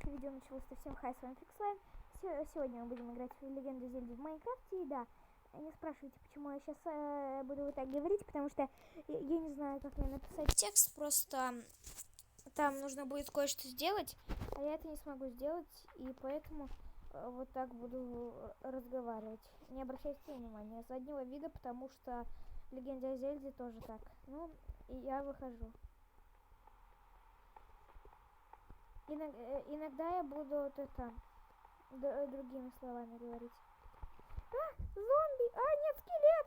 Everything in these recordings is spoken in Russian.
если видео началось, то всем хай, с вами Фикслайн. Сегодня мы будем играть в Легенду Зельды в Майнкрафте. И да, не спрашивайте, почему я сейчас буду вот так говорить, потому что я не знаю, как мне написать текст, просто там нужно будет кое-что сделать, а я это не смогу сделать, и поэтому вот так буду разговаривать. Не обращайте внимания заднего вида, потому что в Легенде о Зельде тоже так. Ну, и я выхожу. Иногда я буду вот это другими словами говорить. Зомби! Нет, скелет!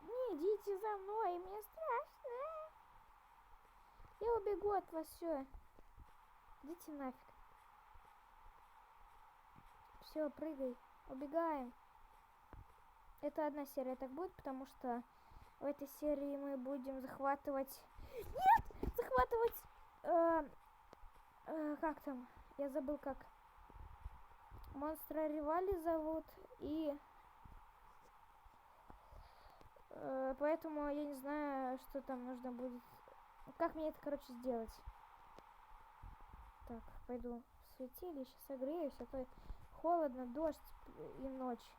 Не идите за мной, мне страшно. Я убегу от вас, все. Идите нафиг. Все, прыгай. Убегаем. Это одна серия так будет, потому что в этой серии мы будем захватывать... Нет! Захватывать... как там? Я забыл, как. Монстра Ривали зовут. И... поэтому я не знаю, что там нужно будет. Как мне это, короче, сделать. Так, пойду в святилище, согреюсь, а то холодно, дождь и ночь.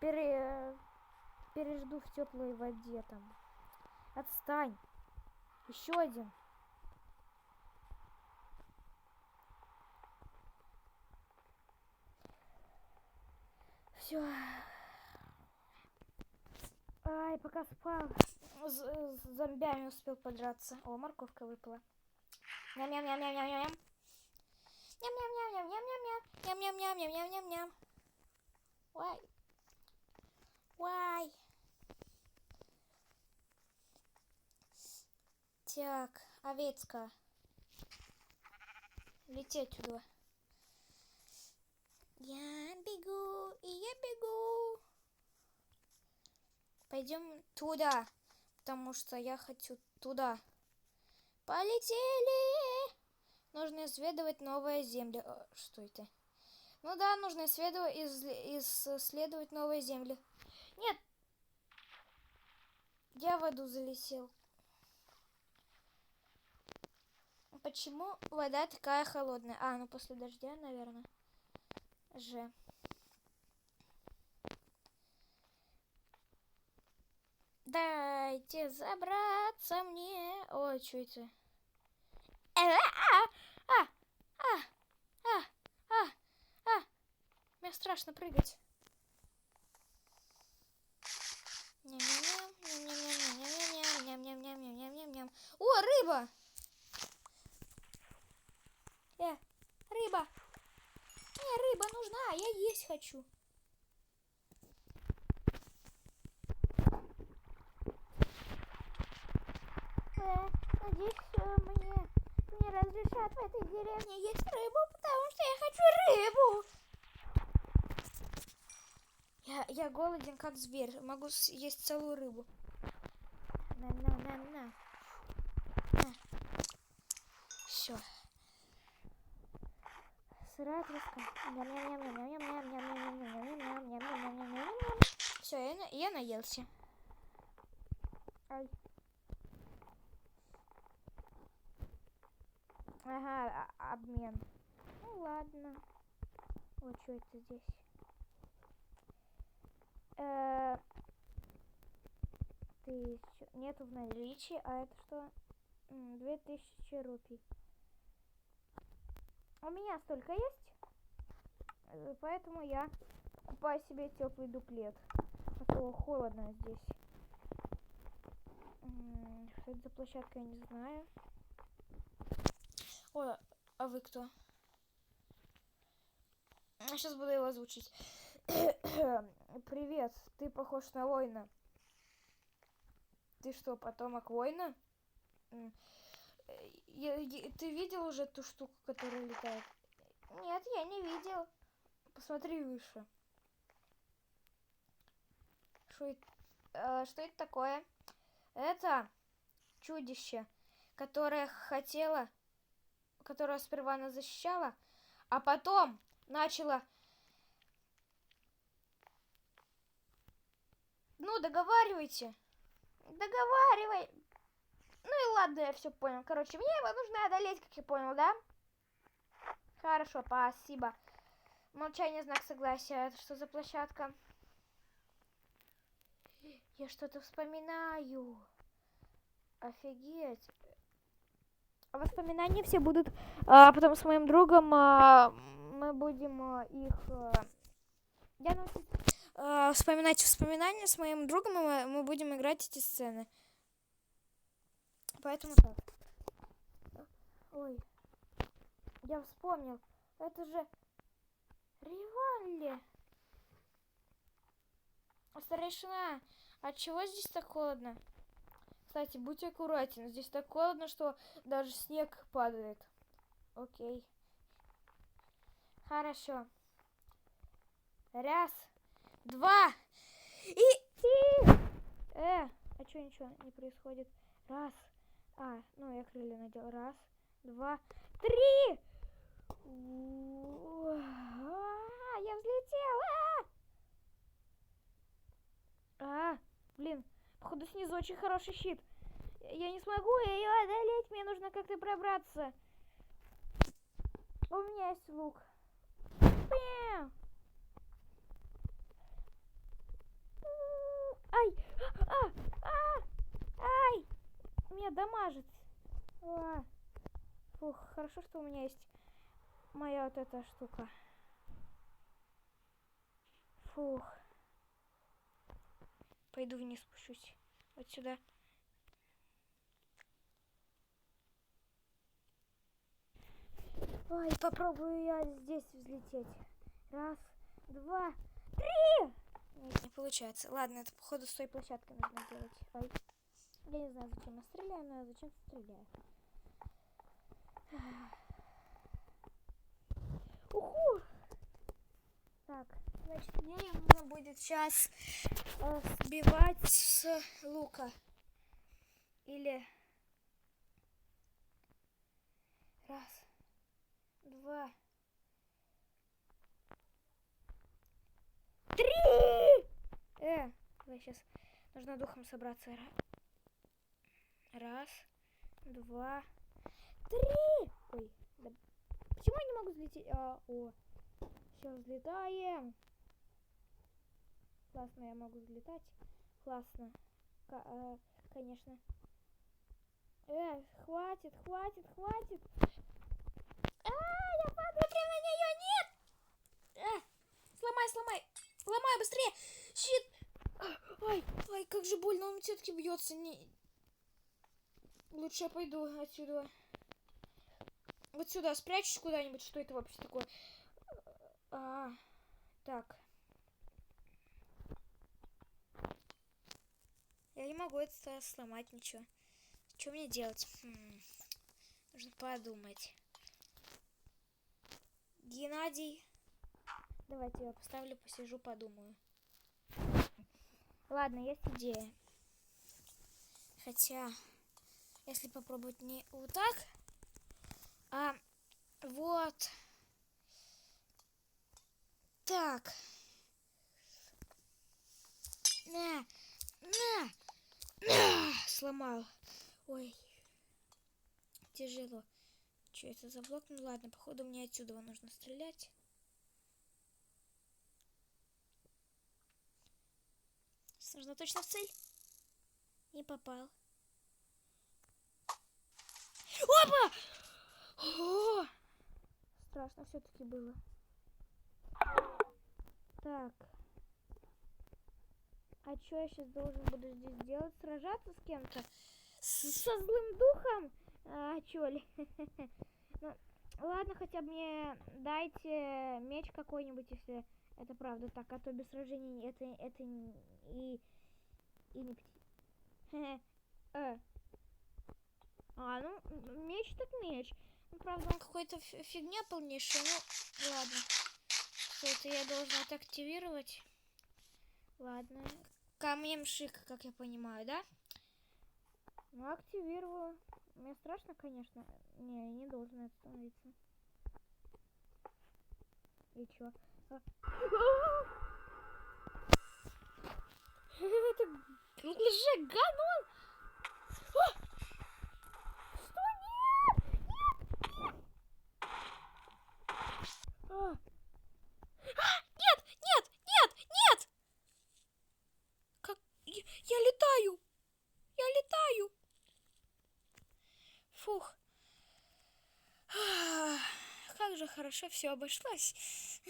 Пережду в теплой воде там. Отстань. Еще один. Все. Ай, пока спал, с зомбями успел подраться. О, морковка выпала. Ням-ням-ням-ням-ням-ням. Ням-ням-ням-ням-ням-ням-ням. Ням-ням-ням-ням-ням-ням-ням. Вай. Вай. Так, овечка. Лети отсюда. Я бегу, и я бегу. Пойдем туда, потому что я хочу туда. Полетели! Нужно исследовать новые земли. Что это? Ну да, нужно исследовать новые земли. Нет! Я в воду залетел. Почему вода такая холодная? Ну после дождя, наверное. Дайте забраться мне. Ой, что это? Мне страшно прыгать. Ням-ням-ням. О, рыба! Рыба! Рыба нужна, я есть хочу. Надеюсь, мне разрешат в этой деревне есть рыбу, потому что я хочу рыбу. Я голоден, как зверь. Могу съесть целую рыбу. На. Все. Сырая треска. Все, я наелся. Ай. Ага, обмен. Ну ладно. Вот что это здесь. Нету в наличии, а это что? 2000 рупий. У меня столько есть, поэтому я покупаю себе теплый дуплет. А то холодно здесь. Что это за площадка, я не знаю. Ой, а вы кто? Я сейчас буду его озвучить. Привет, ты похож на воина. Ты что, потомок воина? Ты видел уже ту штуку, которая летает? Нет, я не видел. Посмотри выше. Что это такое? Это чудище, которое которое сперва нас защищало, а потом начало... Ну, договаривайте. Договаривай. Ну и ладно, я все понял. Короче, мне его нужно одолеть, как я понял, да? Хорошо, спасибо. Молчание, знак согласия. Это что за площадка? Я что-то вспоминаю. Офигеть. Воспоминания все будут, потом с моим другом мы будем их вспоминать воспоминания с моим другом, и мы будем играть эти сцены. Поэтому так. Ой, я вспомнил. Это же Ривалли. Старейшина, а чего здесь так холодно? Кстати, будь аккуратен. Здесь так холодно, что даже снег падает. Окей. Хорошо. Раз, два и... а что ничего не происходит? Раз. Ну я крылья надел. Раз, два, три. Я взлетела. Блин, походу снизу очень хороший щит. Я не смогу ее одолеть, мне нужно как-то пробраться. У меня есть лук. Ай! Ай! Меня дамажит. Фух, хорошо, что у меня есть моя вот эта штука. Фух. Пойду вниз спущусь. Вот сюда. Ой, попробую я здесь взлететь. Раз, два, три! Нет, не получается. Ладно, это походу с той площадкой нужно делать. Ой. Я не знаю, зачем я стреляю, но я зачем-то стреляю. Уху! Так, значит, мне нужно будет сейчас сбивать с лука. Или... Раз, два, три! Давай сейчас нужно духом собраться. Раз, два, три! Ой, да... Почему я не могу взлететь? Все, взлетаем. Классно, я могу взлетать. Классно. Конечно. Хватит. Я падаю прямо на нее. Нет! Сломай. Ломай быстрее. Щит. Ой, как же больно. Он все-таки бьется. Лучше я пойду отсюда. Вот сюда спрячусь куда-нибудь. Что это вообще такое? Так. Я не могу это сломать ничего. Что мне делать? Нужно подумать. Геннадий. Давайте я поставлю, посижу, подумаю. Ладно, есть идея. Хотя, если попробовать не вот так, а вот так. Сломал. Ой. Тяжело. Что это за блок? Ну ладно, походу мне отсюда нужно стрелять. Нужно точно в цель. Не попал. Опа! О! Страшно все-таки было. Так. А что я сейчас должен буду здесь делать? Сражаться с кем-то? Со злым духом? Чё ли? Ну, ладно, хотя бы мне дайте меч какой-нибудь, если это правда так, а то без сражений это и не птица. Ну, меч так меч. Ну, правда, он какой-то фигня полнейшая. Ну, ладно. Что это я должна это активировать? Ладно. Камнем шик, как я понимаю, да? Ну, активирую. Мне страшно, конечно. Не, не должен это становиться. И чё? Это лжеганон! Фух. Как же хорошо все обошлось.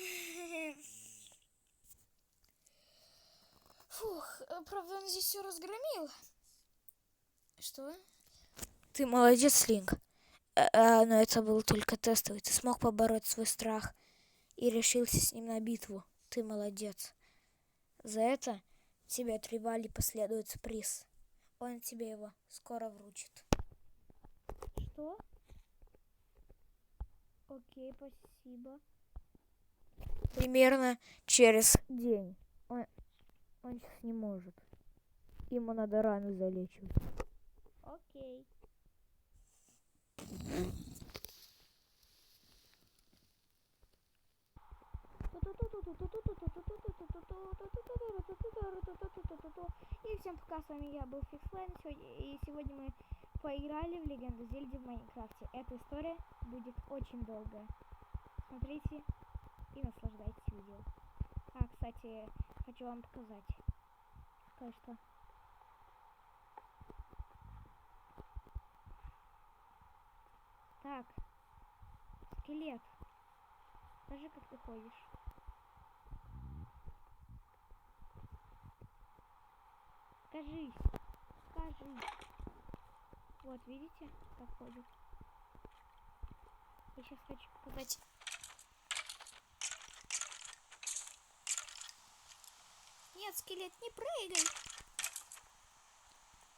Фух, правда, он здесь все разгромил. Что? Ты молодец, Линк. Но это был только тестовый. Ты смог побороть свой страх и решился с ним на битву. Ты молодец. За это тебе от Ривали последует приз. Он тебе его скоро вручит. Что? Окей, спасибо. Примерно через день. Он сейчас не может. Ему надо рану залечивать. Окей. И всем пока, с вами я был Фикслайн, и сегодня мы поиграли в Легенду Зельды в Майнкрафте. Эта история будет очень долгая. Смотрите и наслаждайтесь видео. Кстати, хочу вам показать кое-что. Так, скелет. Скажи, как ты ходишь. Скажись. Вот, видите, как ходит. Я сейчас хочу показать. Нет, скелет, не прыгай.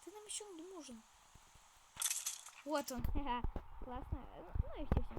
Ты нам еще нужен. Вот он. Классно. Ну и все.